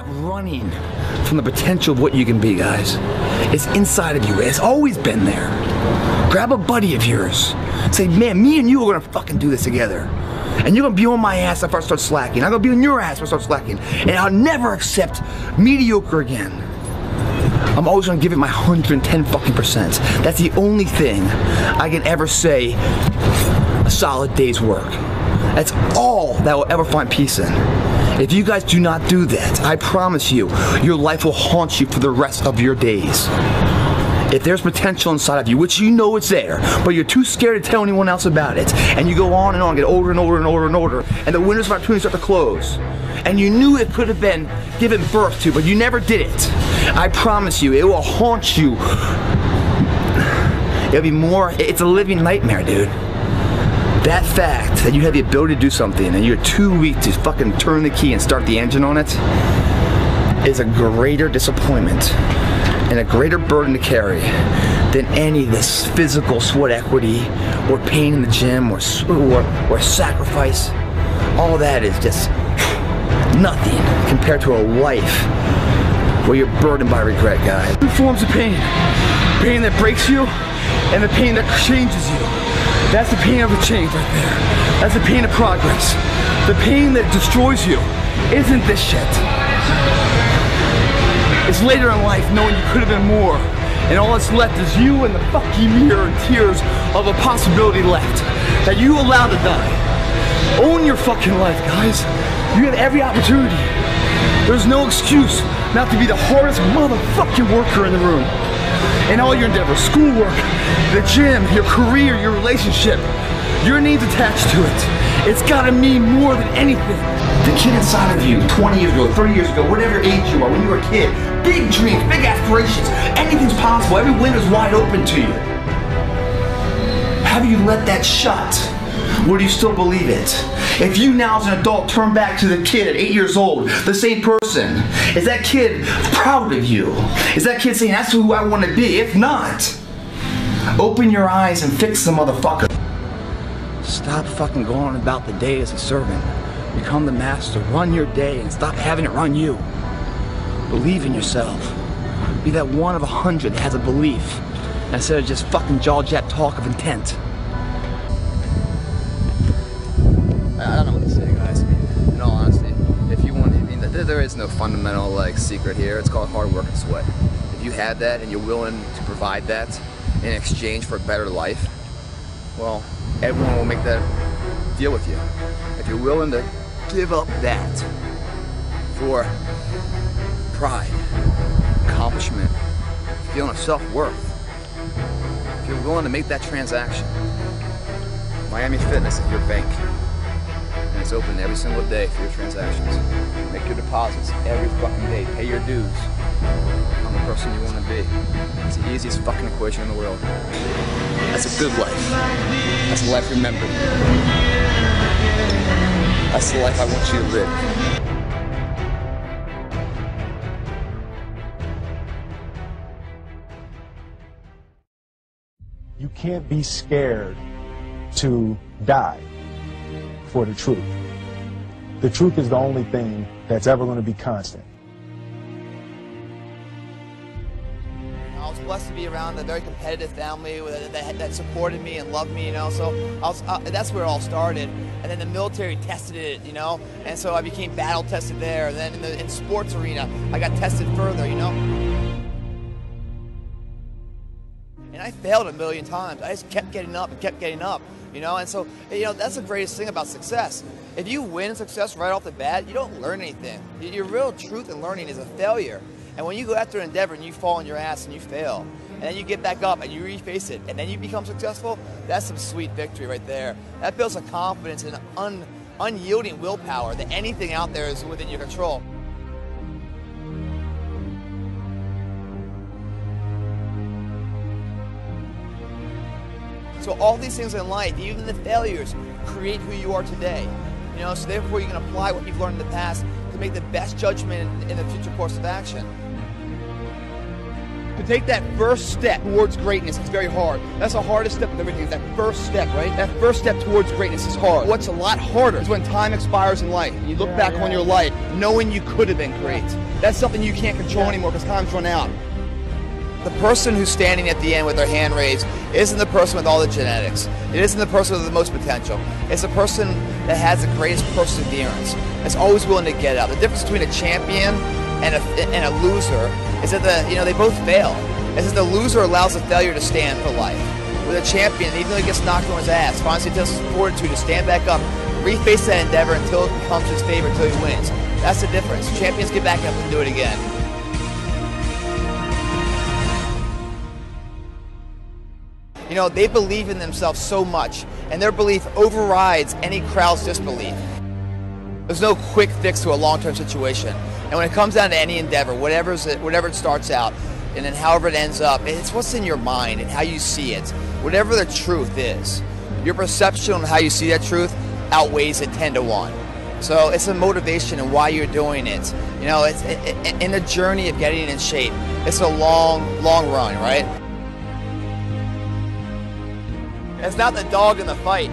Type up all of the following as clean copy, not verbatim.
running from the potential of what you can be, guys. It's inside of you. It's always been there. Grab a buddy of yours. Say, man, me and you are gonna fucking do this together. And you're gonna be on my ass if I start slacking. I'm gonna be on your ass if I start slacking. And I'll never accept mediocre again. I'm always gonna give it my 110 fucking %. That's the only thing I can ever say a solid day's work. That's all that will ever find peace in. If you guys do not do that, I promise you, your life will haunt you for the rest of your days. If there's potential inside of you, which you know it's there, but you're too scared to tell anyone else about it, and you go on and on, get older and older and older and older, and the windows of opportunity start to close, and you knew it could have been given birth to, but you never did it, I promise you, it will haunt you. It'll be more, it's a living nightmare, dude. That fact that you have the ability to do something and you're too weak to fucking turn the key and start the engine on it is a greater disappointment and a greater burden to carry than any of this physical sweat equity or pain in the gym or sacrifice. All that is just nothing compared to a life where you're burdened by regret, guys. Two forms of pain. Pain that breaks you and the pain that changes you. That's the pain of a change right there. That's the pain of progress. The pain that destroys you isn't this shit. It's later in life knowing you could have been more, and all that's left is you and the fucking mirror and tears of a possibility left that you allowed to die. Own your fucking life, guys. You have every opportunity. There's no excuse not to be the hardest motherfucking worker in the room. In all your endeavors, schoolwork, the gym, your career, your relationship, your name's attached to it. It's gotta mean more than anything. The kid inside of you, 20 years ago, 30 years ago, whatever age you are, when you were a kid, big dreams, big aspirations, anything's possible, every window's wide open to you. Have you let that shut? Or do you still believe it? If you now as an adult turn back to the kid at 8 years old, the same person, is that kid proud of you? Is that kid saying, that's who I want to be? If not, open your eyes and fix the motherfucker. Stop fucking going about the day as a servant. Become the master. Run your day and stop having it run you. Believe in yourself. Be that one of 100 that has a belief instead of just fucking jaw-jab talk of intent. I don't know what to say, guys. In all honesty, if you want, there is no fundamental secret here. It's called hard work and sweat. If you had that and you're willing to provide that in exchange for a better life, well, everyone will make that deal with you. If you're willing to give up that for pride, accomplishment, feeling of self-worth, if you're willing to make that transaction, Miami Fitness is your bank. And it's open every single day for your transactions. Make your deposits every fucking day. Pay your dues. I'm the person you want to be. It's the easiest fucking equation in the world. That's a good life. That's a life remembered. That's the life I want you to live. You can't be scared to die for the truth. The truth is the only thing that's ever going to be constant. I was blessed to be around a very competitive family that supported me and loved me, you know, so that's where it all started. And then the military tested it, you know, and so I became battle tested there. And then in sports arena, I got tested further, you know. And I failed a million times. I just kept getting up and kept getting up, you know, and so, you know, that's the greatest thing about success. If you win success right off the bat, you don't learn anything. Your real truth in learning is a failure. And when you go after an endeavor and you fall on your ass and you fail, and then you get back up and you reface it, and then you become successful, that's some sweet victory right there. That builds a confidence and unyielding willpower that anything out there is within your control. So all these things in life, even the failures, create who you are today. You know, so therefore you can apply what you've learned in the past to make the best judgment in the future course of action. To take that first step towards greatness is very hard. That's the hardest step of everything, is that first step, right? That first step towards greatness is hard. What's a lot harder is when time expires in life, and you look back on your life knowing you could have been great. That's something you can't control anymore because time's run out. The person who's standing at the end with their hand raised isn't the person with all the genetics. It isn't the person with the most potential. It's the person that has the greatest perseverance, that's always willing to get up. The difference between a champion and a loser is that they both fail. It's that the loser allows the failure to stand for life. With a champion, even though he gets knocked on his ass, finds the fortitude to stand back up, reface that endeavor until it becomes his favorite, until he wins. That's the difference. Champions get back up and do it again. They believe in themselves so much, and their belief overrides any crowd's disbelief. There's no quick fix to a long-term situation. And when it comes down to any endeavor, whatever it starts out, and then however it ends up, it's what's in your mind and how you see it. Whatever the truth is, your perception on how you see that truth outweighs it 10 to 1. So it's a motivation in why you're doing it. It's in the journey of getting in shape. It's a long run, right? It's not the dog in the fight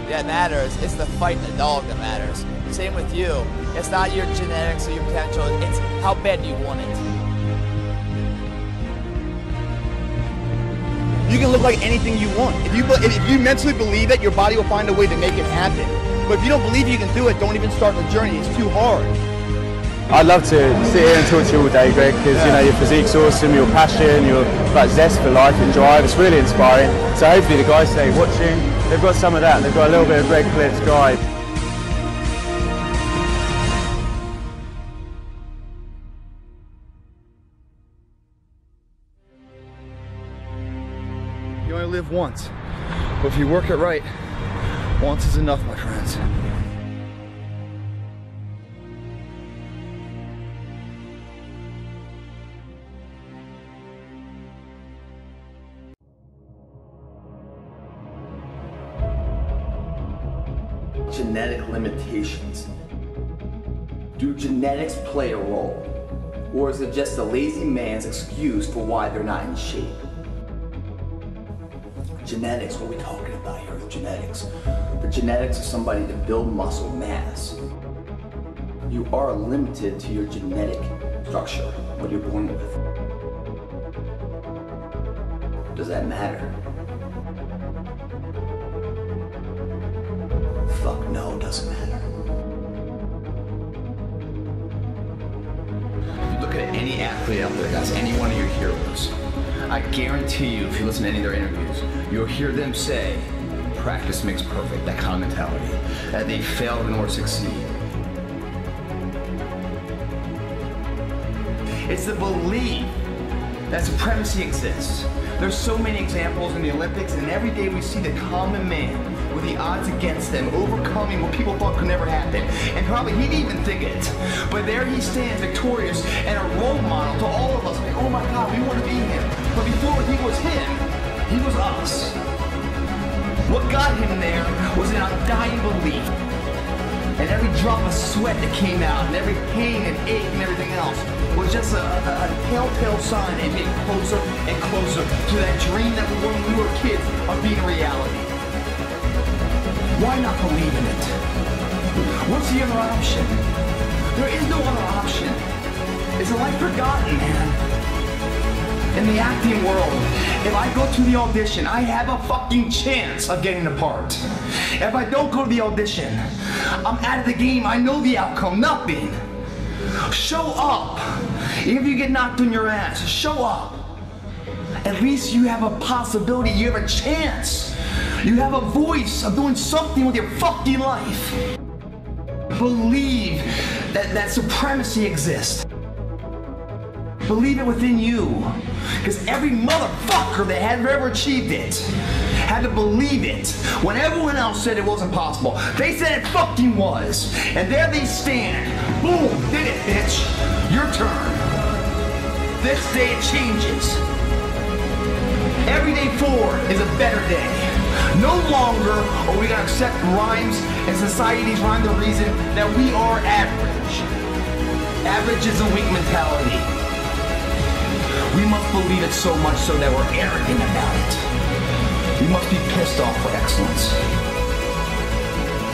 that matters, it's the fight and the dog that matters. Same with you. It's not your genetics or your potential, it's how bad you want it. You can look like anything you want. If you mentally believe it, your body will find a way to make it happen. But if you don't believe you can do it, don't even start the journey. It's too hard. I'd love to sit here and talk to you all day, Greg, because your physique's awesome, your passion, your zest for life and drive, it's really inspiring. So hopefully the guys today watching, they've got some of that, and they've got a little bit of Greg Plitt's drive. You only live once, but if you work it right, once is enough, my friends. Genetic limitations. Do genetics play a role? Or is it just a lazy man's excuse for why they're not in shape? Genetics, what are we talking about here with genetics? The genetics of somebody to build muscle mass. You are limited to your genetic structure, what you're born with. Does that matter? Fuck no, it doesn't matter. If you look at any athlete out there, guys, any one of your heroes, I guarantee you, if you listen to any of their interviews, you'll hear them say, practice makes perfect, that kind of mentality, that they failed in order to succeed. It's the belief that supremacy exists. There's so many examples in the Olympics, and every day we see the common man with the odds against them, overcoming what people thought could never happen. And probably he didn't even think it. But there he stands victorious and a role model to all of us. Like, oh my God, we want to be him. But before he was him, he was us. What got him there was an undying belief. And every drop of sweat that came out, and every pain and ache and everything else was just a telltale sign and getting closer and closer to that dream that when we were kids of being a reality. Why not believe in it? What's the other option? There is no other option. It's a life forgotten, man. In the acting world, if I go to the audition, I have a fucking chance of getting the part. If I don't go to the audition, I'm out of the game. I know the outcome, nothing. Show up. Even if you get knocked on your ass, show up. At least you have a possibility, you have a chance. You have a voice of doing something with your fucking life. Believe that supremacy exists. Believe it within you. Because every motherfucker that had ever achieved it had to believe it when everyone else said it wasn't possible. They said it fucking was. And there they stand. Boom, did it, bitch. Your turn. This day it changes. Every day forward is a better day. No longer are we going to accept rhymes and society's rhyme the reason that we are average. Average is a weak mentality. We must believe it so much so that we're arrogant about it. We must be pissed off for excellence.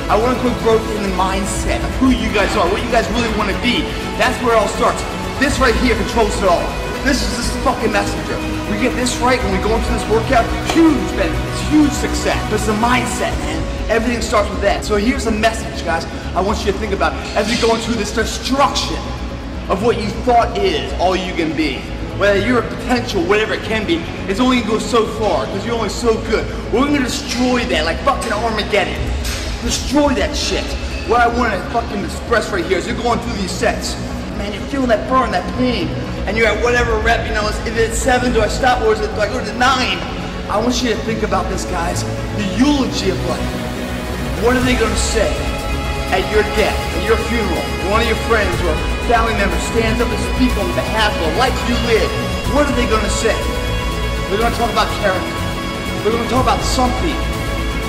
I want to put growth in the mindset of who you guys are, what you guys really want to be. That's where it all starts. This right here controls it all. This is this fucking messenger. We get this right when we go into this workout, huge benefits, huge success. But it's the mindset, man. Everything starts with that. So here's the message, guys, I want you to think about as we go into this destruction of what you thought is all you can be. Whether your potential, whatever it can be, it's only going to go so far because you're only so good. We're going to destroy that like fucking Armageddon. Destroy that shit. What I want to fucking express right here is you're going through these sets. Man, you're feeling that burn, that pain, and you're at whatever rep, you know, is it 7, do I stop, or is it, do I go to 9? I want you to think about this, guys. The eulogy of life. What are they going to say at your death, at your funeral? One of your friends or family member stands up and speaks on behalf of the life you live. What are they going to say? They're going to talk about character. They're going to talk about something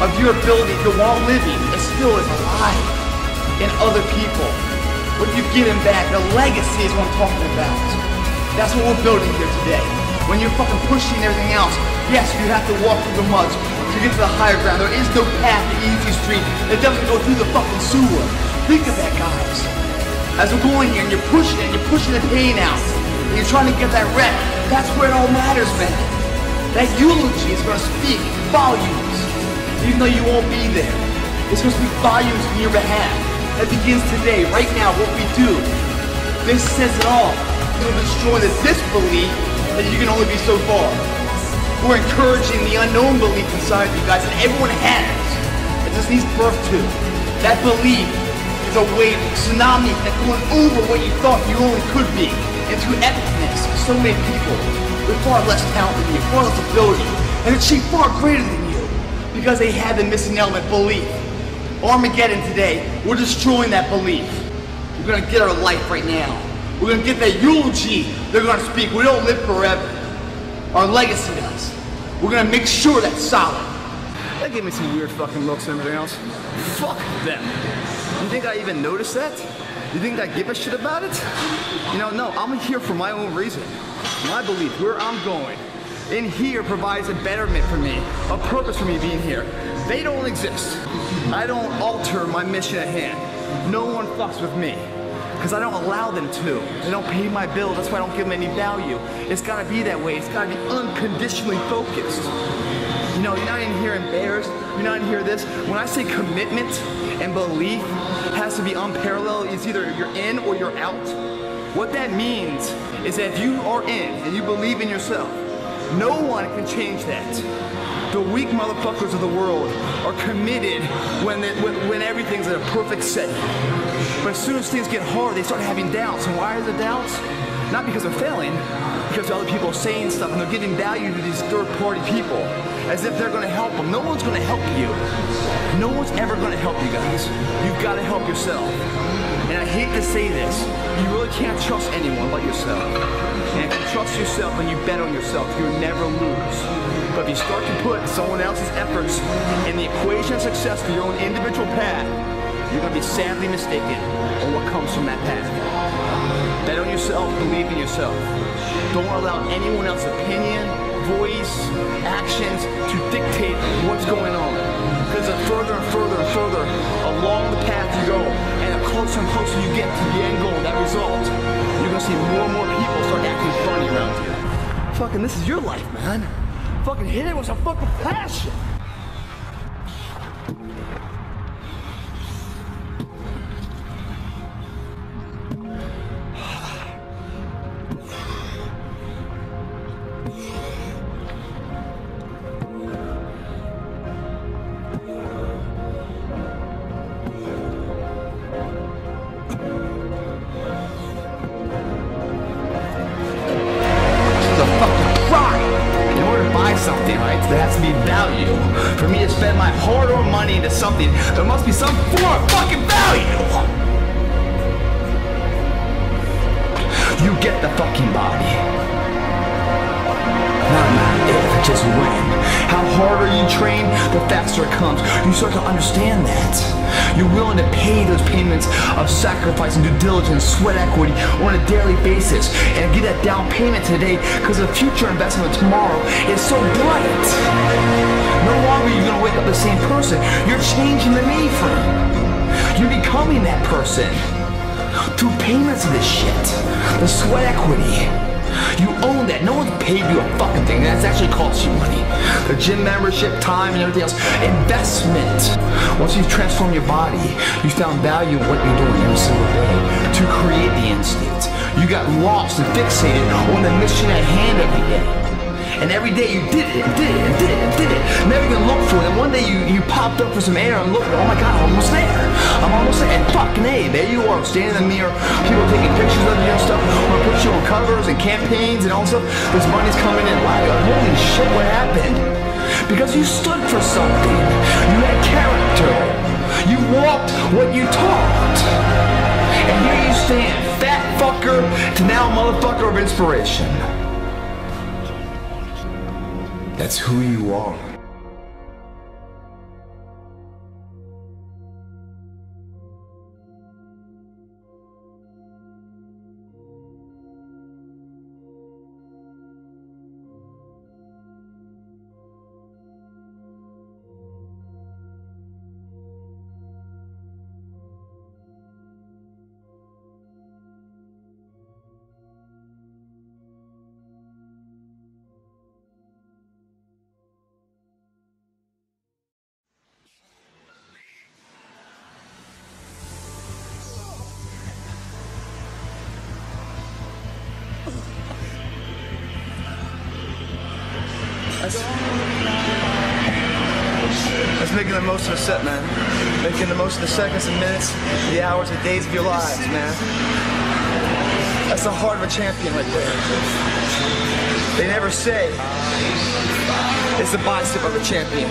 of your ability to, while living, that still is alive in other people. What you've given back, the legacy is what I'm talking about. That's what we're building here today. When you're fucking pushing everything else, yes, you have to walk through the mud to get to the higher ground. There is no path to easy street that doesn't go through the fucking sewer. Think of that, guys. As we're going here and you're pushing it, and you're pushing the pain out, and you're trying to get that rep, that's where it all matters, man. That eulogy is going to speak volumes, even though you won't be there. It's going to speak volumes on your behalf. That begins today, right now, what we do. This says it all. It'll destroy the disbelief that you can only be so far. We're encouraging the unknown belief inside of you guys, and everyone has. It just needs birth to. That belief is a wave, a tsunami that's going over what you thought you only could be, into epicness. So many people with far less talent than you, far less ability, and achieve far greater than you, because they had the missing element, belief. Armageddon today, we're destroying that belief. We're going to get our life right now. We're going to get that eulogy they're going to speak. We don't live forever. Our legacy does. We're going to make sure that's solid. That gave me some weird fucking looks and everything else. Fuck them. You think I even noticed that? You think I give a shit about it? You know, no, I'm here for my own reason. My belief, where I'm going. In here provides a betterment for me, a purpose for me being here. They don't exist. I don't alter my mission at hand. No one fucks with me, because I don't allow them to. They don't pay my bill, that's why I don't give them any value. It's gotta be that way, it's gotta be unconditionally focused. You know, you're not in here embarrassed, you're not in here this. When I say commitment and belief has to be unparalleled, it's either you're in or you're out. What that means is that if you are in and you believe in yourself, no one can change that. The weak motherfuckers of the world are committed when everything's in a perfect setting. But as soon as things get hard, they start having doubts. And why are the doubts? Not because they're failing, because other people are saying stuff and they're giving value to these third-party people as if they're going to help them. No one's going to help you. No one's ever going to help you guys. You've got to help yourself. And I hate to say this, you really can't trust anyone but yourself. And if you trust yourself and you bet on yourself, you'll never lose. But if you start to put someone else's efforts in the equation of success for your own individual path, you're going to be sadly mistaken on what comes from that path. Bet on yourself, believe in yourself. Don't allow anyone else's opinion, voice, actions to dictate what's going on. Because the further and further and further along the path you go, and the closer and closer you get to the end goal, that result, you're going to see more and more people start acting funny around you. Fucking, this is your life, man. Fucking hit it with some fucking passion. Something, right? There has to be value. For me to spend my hard-earned money into something, there must be some form of fucking value. You get the fucking body. Not if, just when. How harder you train, the faster it comes. You start to understand that. You're willing to pay those payments of sacrifice and due diligence, sweat equity on a daily basis, and get that down payment today because the future investment tomorrow is so bright. No longer are you going to wake up the same person. You're changing the mainframe. You're becoming that person through payments of this shit. The sweat equity. You own that. No one's paid you a fucking thing. That's actually cost you money. The gym membership, time, and everything else. Investment. Once you've transformed your body, you found value in what you're doing every single day to create the end state. You got lost and fixated on the mission at hand every day. And every day you did it, and did it, and did it, and did it. Never even looked for it. And one day you popped up for some air and looked, oh my God, I'm almost there. I'm almost there. And fucking A, there you are, standing in the mirror, people taking pictures of you and stuff, or put you on covers and campaigns and all stuff. This money's coming in. Wow, holy shit, what happened? Because you stood for something. You had character. You walked what you taught. And here you stand, fat fucker to now motherfucker of inspiration. That's who you are. That's making the most of a set, man. Making the most of the seconds and minutes, the hours and days of your lives, man. That's the heart of a champion right there. They never say it's the bicep of a champion,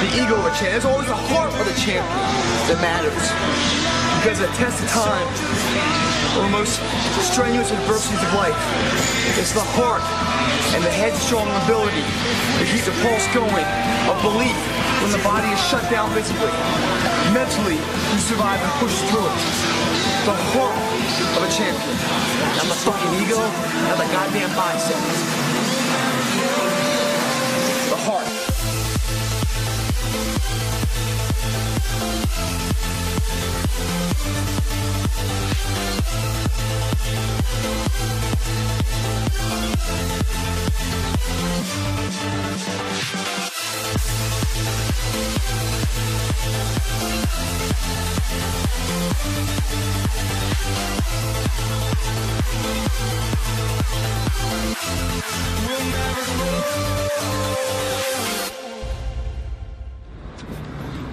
the ego of a champion. It's always the heart of the champion that matters. Because at the test of time, one of the most strenuous adversities of life, it's the heart and the headstrong ability to keep the pulse going of belief when the body is shut down physically. Mentally, you survive and push through it. The heart of a champion. Not the fucking ego, not the goddamn bicep. The heart.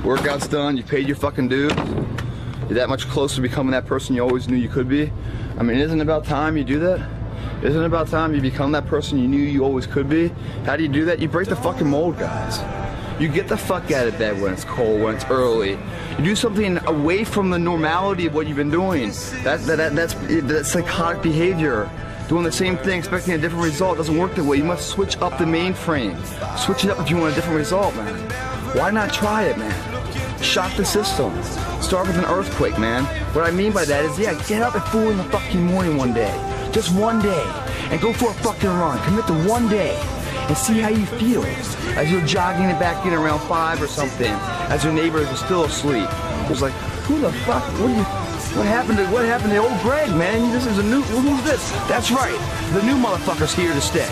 Workout's done, you paid your fucking dues. You're that much closer to becoming that person you always knew you could be. I mean, isn't it about time you do that? Isn't it about time you become that person you knew you always could be? How do you do that? You break the fucking mold, guys. You get the fuck out of bed when it's cold, when it's early. You do something away from the normality of what you've been doing. That's psychotic behavior. Doing the same thing, expecting a different result doesn't work that way. You must switch up the mainframe. Switch it up if you want a different result, man. Why not try it, man? Shock the system. Start with an earthquake, man. What I mean by that is, yeah, get up at 4 in the fucking morning one day. Just one day. And go for a fucking run. Commit to one day. And see how you feel. As you're jogging it back in around 5 or something. As your neighbors are still asleep. It's like, who the fuck? What happened to old Greg, man? This is a new, who's this? That's right. The new motherfucker's here to stay.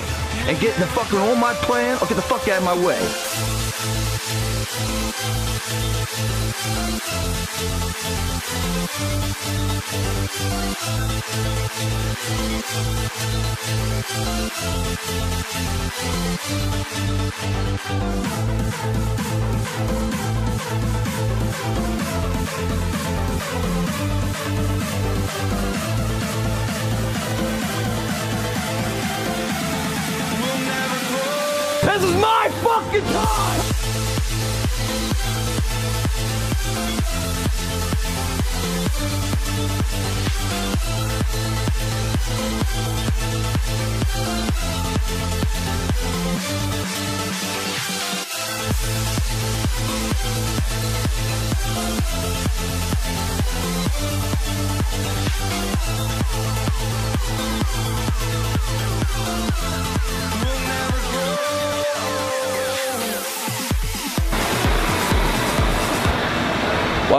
And get the fucking on my plan, or get the fuck out of my way. This is my fucking time!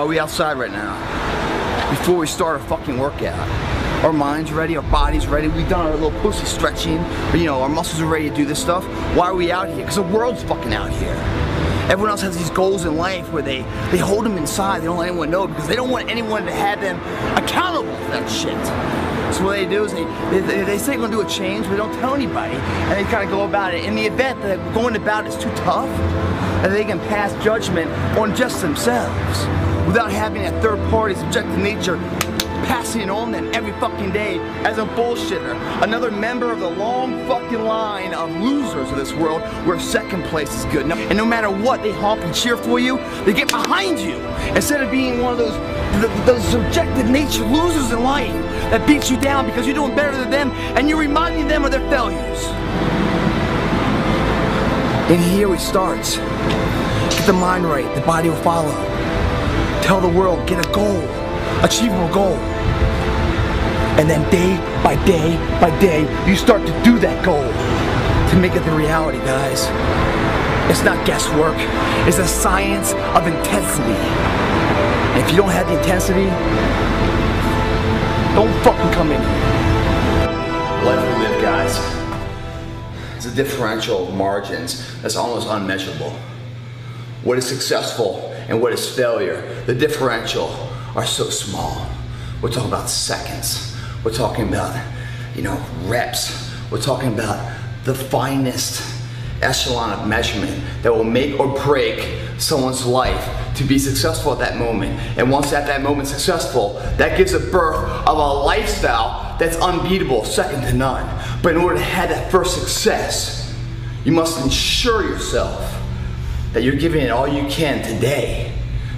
are we outside right now? Before we start our fucking workout. Our mind's ready, our body's ready. We've done our little pussy stretching. Or, you know, our muscles are ready to do this stuff. Why are we out here? Because the world's fucking out here. Everyone else has these goals in life where they hold them inside. They don't let anyone know because they don't want anyone to have them accountable for that shit. So what they do is they say they're gonna do a change, but they don't tell anybody. And they kind of go about it. In the event that going about it is too tough, and they can pass judgment on just themselves without having that third party subjective nature passing it on them every fucking day as a bullshitter. Another member of the long fucking line of losers of this world where second place is good. And no matter what, they honk and cheer for you. They get behind you instead of being one of those subjective nature losers in life that beats you down because you're doing better than them and you're reminding them of their failures. And here we start. Get the mind right, the body will follow. Tell the world, get a goal, achievable goal. And then day by day by day, you start to do that goal to make it the reality, guys. It's not guesswork, it's a science of intensity. And if you don't have the intensity, don't fucking come in here. The life we live, guys, is a differential of margins that's almost unmeasurable. What is successful and what is failure, the differential are so small. We're talking about seconds. We're talking about, you know, reps. We're talking about the finest echelon of measurement that will make or break someone's life to be successful at that moment. And once at that moment successful, that gives a birth of a lifestyle that's unbeatable, second to none. But in order to have that first success, you must ensure yourself that you're giving it all you can today,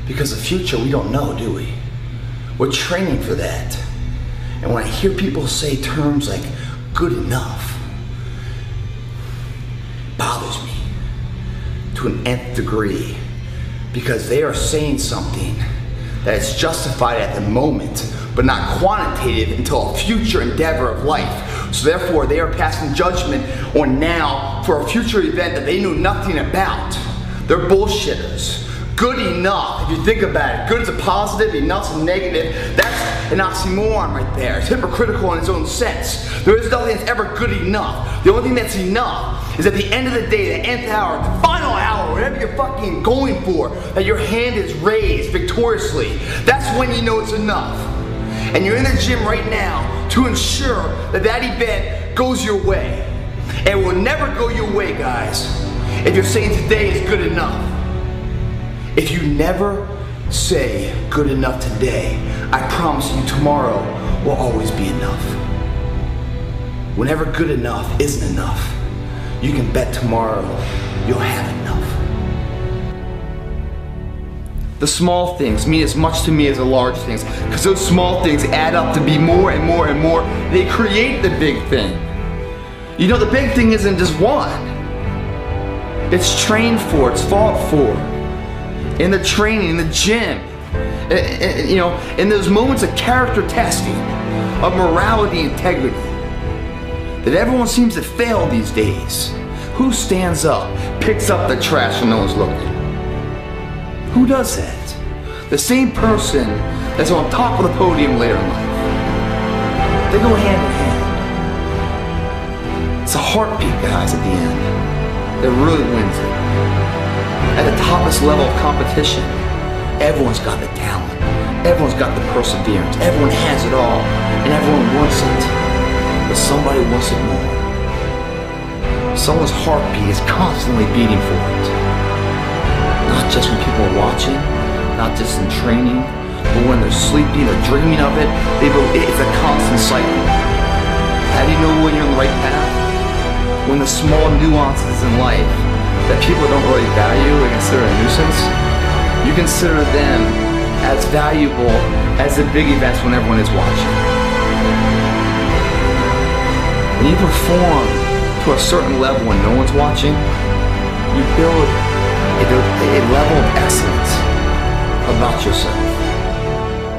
because the future we don't know, do we? We're training for that. And when I hear people say terms like good enough, it bothers me to an nth degree, because they are saying something that is justified at the moment, but not quantitative until a future endeavor of life. So therefore, they are passing judgment on now for a future event that they knew nothing about. They're bullshitters. Good enough, if you think about it, good is a positive, enough's a negative. That's an oxymoron right there. It's hypocritical in its own sense. There is nothing that's ever good enough. The only thing that's enough is at the end of the day, the nth hour, the final hour, whatever you're fucking going for, that your hand is raised victoriously. That's when you know it's enough. And you're in the gym right now to ensure that that event goes your way. And it will never go your way, guys, if you're saying today is good enough. If you never say good enough today, I promise you tomorrow will always be enough. Whenever good enough isn't enough, you can bet tomorrow you'll have enough. The small things mean as much to me as the large things, because those small things add up to be more and more and more. They create the big thing. You know, the big thing isn't just one. It's trained for, it's fought for. In the training, in the gym, you know, in those moments of character testing, of morality, integrity, that everyone seems to fail these days. Who stands up, picks up the trash when no one's looking? Who does that? The same person that's on top of the podium later in life. They go hand in hand. It's a heartbeat, guys, at the end, that really wins it. At the toppest level of competition, everyone's got the talent, everyone's got the perseverance, everyone has it all, and everyone wants it, but somebody wants it more. Someone's heartbeat is constantly beating for it. Not just when people are watching, not just in training, but when they're sleeping or dreaming of it, it's a constant cycle. How do you know when you're on the right path? When the small nuances in life that people don't really value or consider a nuisance, you consider them as valuable as the big events when everyone is watching. When you perform to a certain level when no one's watching, you build a level of excellence about yourself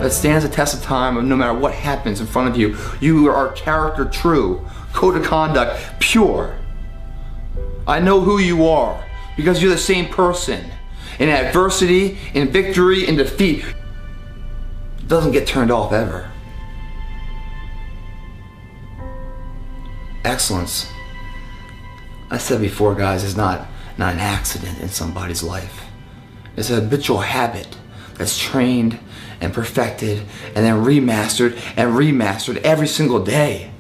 that stands the test of time, of no matter what happens in front of you. You are character true, code of conduct pure. I know who you are because you're the same person. In adversity, in victory, in defeat, doesn't get turned off ever. Excellence, I said before, guys, is not an accident in somebody's life. It's a habitual habit that's trained and perfected and then remastered every single day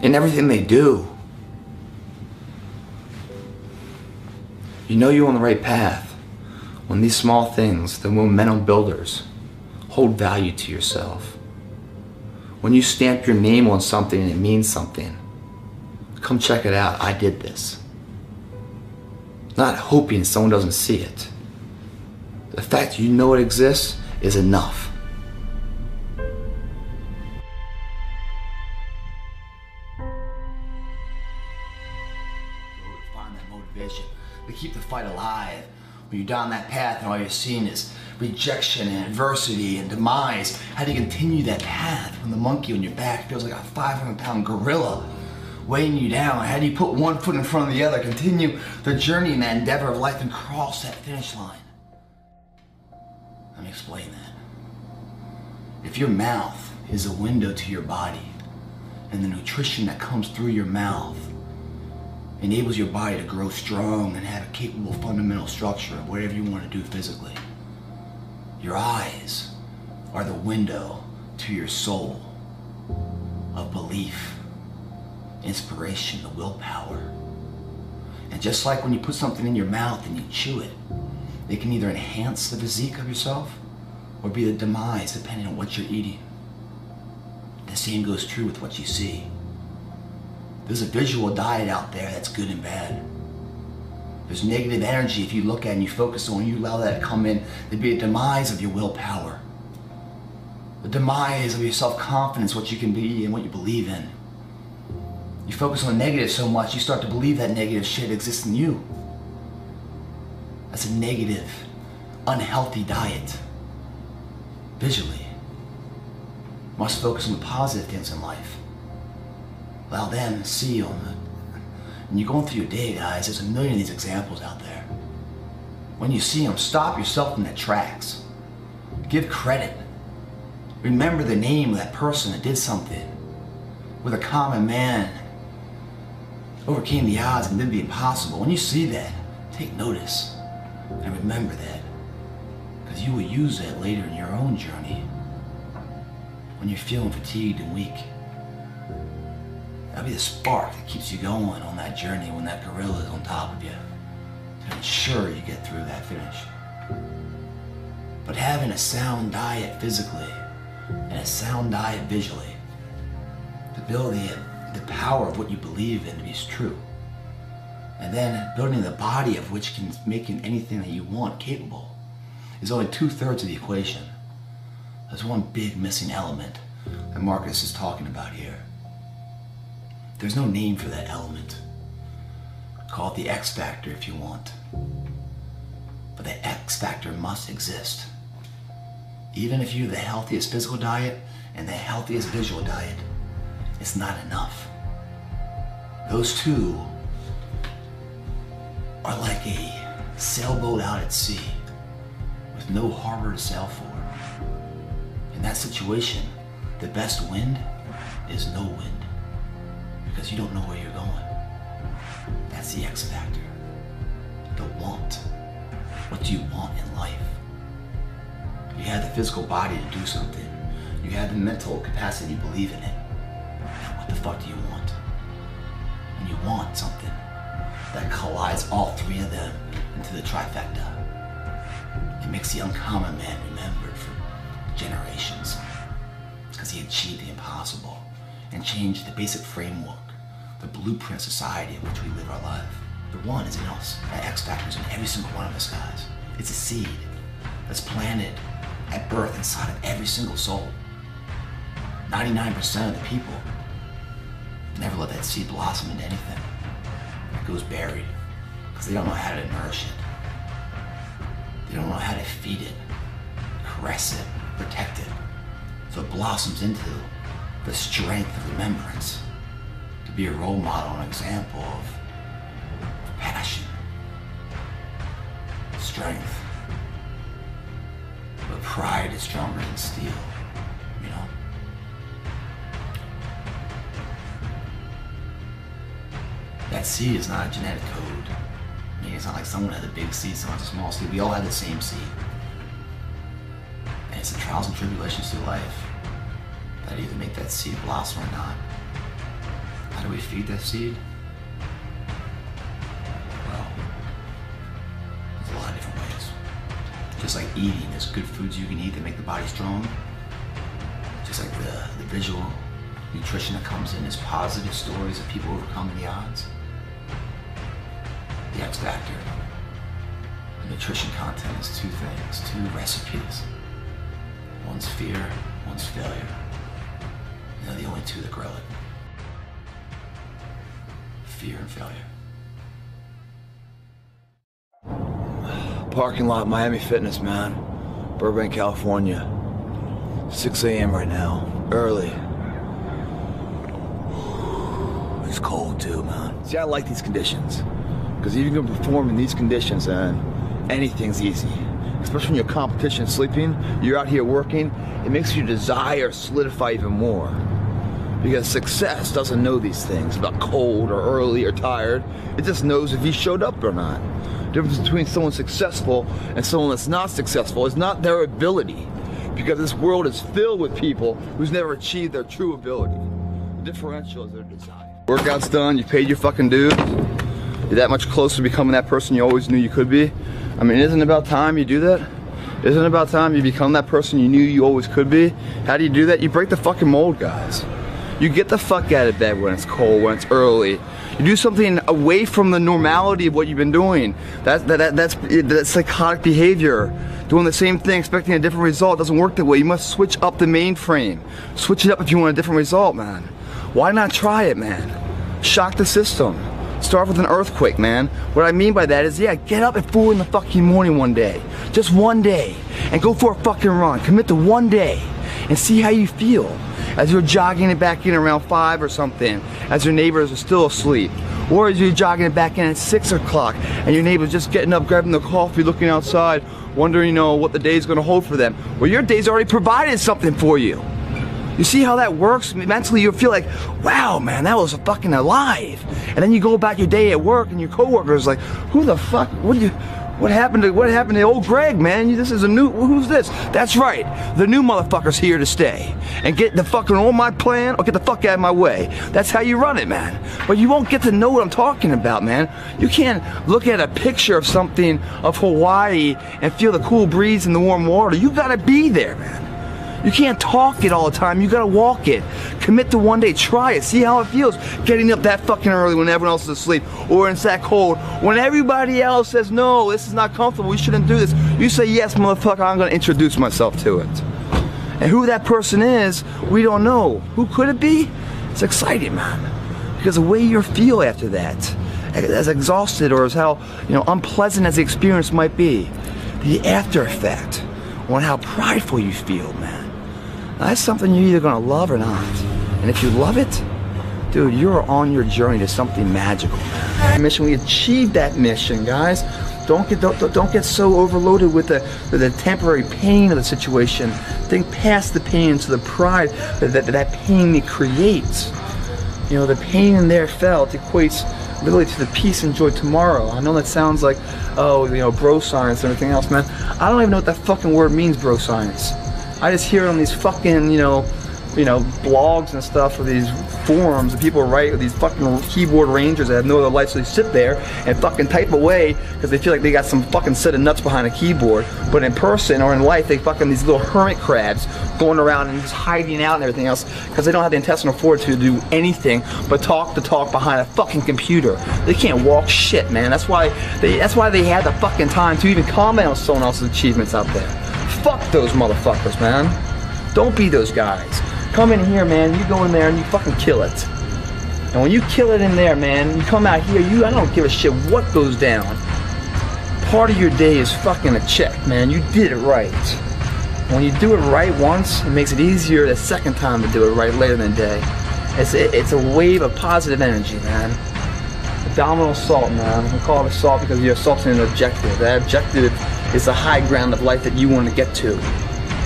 in everything they do. You know you're on the right path when these small things, the momentum builders, hold value to yourself. When you stamp your name on something and it means something, come check it out, I did this. Not hoping someone doesn't see it. The fact you know it exists is enough. Find that motivation to keep the fight alive. When you're down that path and all you're seeing is rejection and adversity and demise, how do you continue that path when the monkey on your back feels like a 500-pound gorilla weighing you down? How do you put one foot in front of the other, continue the journey in that endeavor of life and cross that finish line? Let me explain that. If your mouth is a window to your body and the nutrition that comes through your mouth enables your body to grow strong and have a capable fundamental structure of whatever you want to do physically, your eyes are the window to your soul of belief, inspiration, the willpower. And just like when you put something in your mouth and you chew it, it can either enhance the physique of yourself or be the demise depending on what you're eating. The same goes true with what you see. There's a visual diet out there that's good and bad. There's negative energy if you look at and you focus on, you allow that to come in, there'd be a demise of your willpower. The demise of your self-confidence, what you can be and what you believe in. You focus on negative so much, you start to believe that negative shit exists in you. That's a negative, unhealthy diet. Visually. Must focus on the positive things in life. Allow them to see on the... When you're going through your day, guys, there's a million of these examples out there. When you see them, stop yourself in their tracks. Give credit. Remember the name of that person that did something with a common man, overcame the odds and did the impossible. When you see that, take notice and remember that, because you will use that later in your own journey when you're feeling fatigued and weak. That'll be the spark that keeps you going on that journey when that gorilla is on top of you to ensure you get through that finish. But having a sound diet physically and a sound diet visually, to build the power of what you believe in to be true, and then building the body of which can make anything that you want capable, is only 2/3 of the equation. There's one big missing element that Marcus is talking about here. There's no name for that element. Call it the X factor if you want. But the X factor must exist. Even if you have the healthiest physical diet and the healthiest visual diet, it's not enough. Those two are like a sailboat out at sea with no harbor to sail for. In that situation, the best wind is no wind, because you don't know where you're going. That's the X factor. The want. What do you want in life? You have the physical body to do something. You have the mental capacity to believe in it. Now, what the fuck do you want? When you want something that collides all three of them into the trifecta, it makes the uncommon man remembered for generations. It's because he achieved the impossible and changed the basic framework, the blueprint society in which we live our life. The one is in us. That X factor is in every single one of us, guys. It's a seed that's planted at birth inside of every single soul. 99% of the people never let that seed blossom into anything. It goes buried because they don't know how to nourish it. They don't know how to feed it, caress it, protect it. So it blossoms into the strength of remembrance, to be a role model, an example of passion, strength. But pride is stronger than steel, you know? That seed is not a genetic code. I mean, it's not like someone had a big seed, someone has a small seed. We all have the same seed. And it's the trials and tribulations through life that either make that seed blossom or not. How do we feed that seed? Well, there's a lot of different ways. Just like eating, there's good foods you can eat that make the body strong. Just like the visual nutrition that comes in, there's positive stories of people overcoming the odds. The X factor, the nutrition content is two things, two recipes. One's fear, one's failure. And they're the only two that grow it. Fear and failure. Parking lot, Miami Fitness, man. Burbank, California. 6 a.m. right now. Early. It's cold too, man. See, I like these conditions. Because if you can perform in these conditions, man, anything's easy. Especially when your competition is sleeping, you're out here working, it makes your desire solidify even more. Because success doesn't know these things about cold or early or tired. It just knows if you showed up or not. The difference between someone successful and someone that's not successful is not their ability. Because this world is filled with people who's never achieved their true ability. The differential is their desire. Workout's done, you paid your fucking dues. You're that much closer to becoming that person you always knew you could be. I mean, isn't it about time you do that? Isn't it about time you become that person you knew you always could be? How do you do that? You break the fucking mold, guys. You get the fuck out of bed when it's cold, when it's early. You do something away from the normality of what you've been doing. That's psychotic behavior. Doing the same thing, expecting a different result doesn't work that way. You must switch up the mainframe. Switch it up if you want a different result, man. Why not try it, man? Shock the system. Start with an earthquake, man. What I mean by that is, yeah, get up at 4 in the fucking morning one day. Just one day. And go for a fucking run. Commit to one day. And see how you feel. As you're jogging it back in around 5 or something. As your neighbors are still asleep. Or as you're jogging it back in at 6 o'clock. And your neighbor's just getting up, grabbing the coffee, looking outside. Wondering, you know, what the day's gonna hold for them. Well, your day's already provided something for you. You see how that works? Mentally you feel like, wow, man, that was fucking alive. And then you go about your day at work and your coworkers like, who the fuck, what happened to old Greg, man? This is a new, who's this? That's right, the new motherfucker's here to stay. And get the fucking on my plan or get the fuck out of my way. That's how you run it, man. But you won't get to know what I'm talking about, man. You can't look at a picture of something of Hawaii and feel the cool breeze and the warm water. You gotta be there, man. You can't talk it all the time, you gotta walk it. Commit to one day, try it, see how it feels. Getting up that fucking early when everyone else is asleep, or it's that cold. When everybody else says, no, this is not comfortable, we shouldn't do this. You say, yes, motherfucker, I'm gonna introduce myself to it. And who that person is, we don't know. Who could it be? It's exciting, man. Because the way you feel after that, as exhausted or as how, you know, unpleasant as the experience might be, the after effect on how prideful you feel, man. That's something you're either gonna love or not. And if you love it, dude, you're on your journey to something magical, man. Mission, we achieved that mission, guys. Don't get so overloaded with the temporary pain of the situation. Think past the pain to the pride that pain it creates. You know, the pain in there felt equates literally to the peace and joy tomorrow. I know that sounds like, oh, you know, bro science and everything else, man. I don't even know what that fucking word means, bro science. I just hear it on these fucking, you know, blogs and stuff, or these forums that people write with these fucking keyboard rangers that have no other life, so they sit there and fucking type away because they feel like they got some fucking set of nuts behind a keyboard. But in person or in life, they fucking these little hermit crabs going around and just hiding out and everything else because they don't have the intestinal fortitude to do anything but talk the talk behind a fucking computer. They can't walk shit, man. That's why they had the fucking time to even comment on someone else's achievements out there. Fuck those motherfuckers, man. Don't be those guys. Come in here, man, you go in there and you fucking kill it. And when you kill it in there, man, you come out here, I don't give a shit what goes down. Part of your day is fucking a check, man. You did it right. And when you do it right once, it makes it easier the second time to do it right later in the day. It's a wave of positive energy, man. Abdominal salt, man. We call it salt because you're assaulting an objective. That objective is the high ground of life that you want to get to.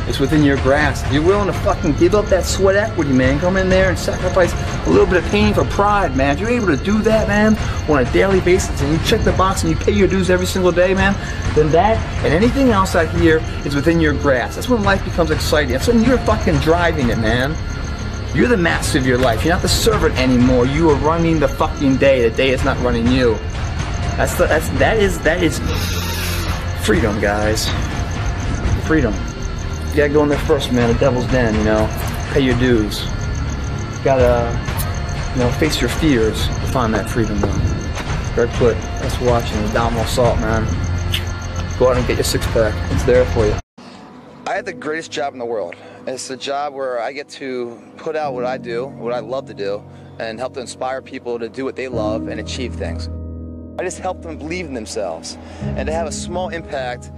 It's within your grasp. If you're willing to fucking give up that sweat equity, man, come in there and sacrifice a little bit of pain for pride, man. If you're able to do that, man, on a daily basis, and you check the box and you pay your dues every single day, man, then that and anything else out here is within your grasp. That's when life becomes exciting. That's when you're fucking driving it, man. You're the master of your life. You're not the servant anymore. You are running the fucking day. The day is not running you. That is freedom, guys. Freedom. You gotta go in there first, man. The devil's den, you know. Pay your dues. You gotta, you know, face your fears to find that freedom, though. Greg Plitt, thanks for watching. Abdominal assault, man. Go out and get your six-pack. It's there for you. I have the greatest job in the world. It's a job where I get to put out what I do, what I love to do, and help to inspire people to do what they love and achieve things. I just help them believe in themselves and to have a small impact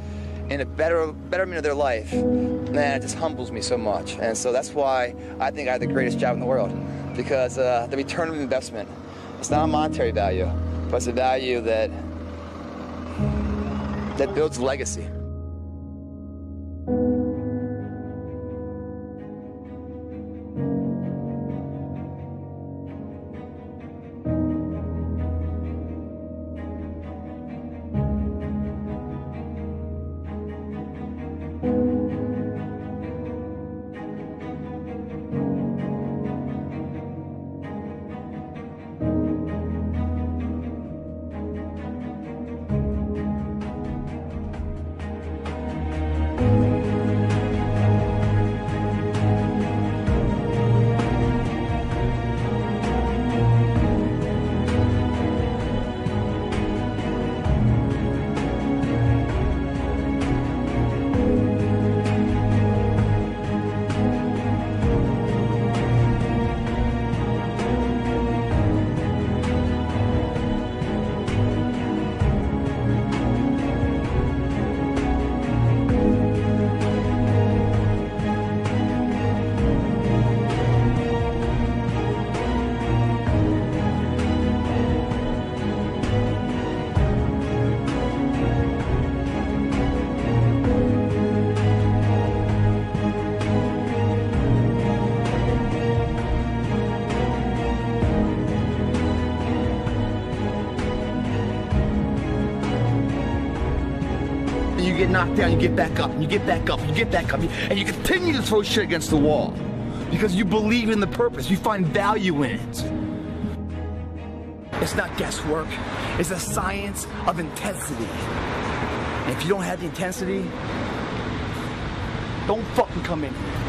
in a betterment of their life. Man, it just humbles me so much. And so that's why I think I have the greatest job in the world, because the return of investment, it's not a monetary value, but it's a value that builds legacy. You get knocked down, you get back up, and you get back up, and you get back up, and you continue to throw shit against the wall because you believe in the purpose, you find value in it. It's not guesswork, it's a science of intensity. And if you don't have the intensity, don't fucking come in here.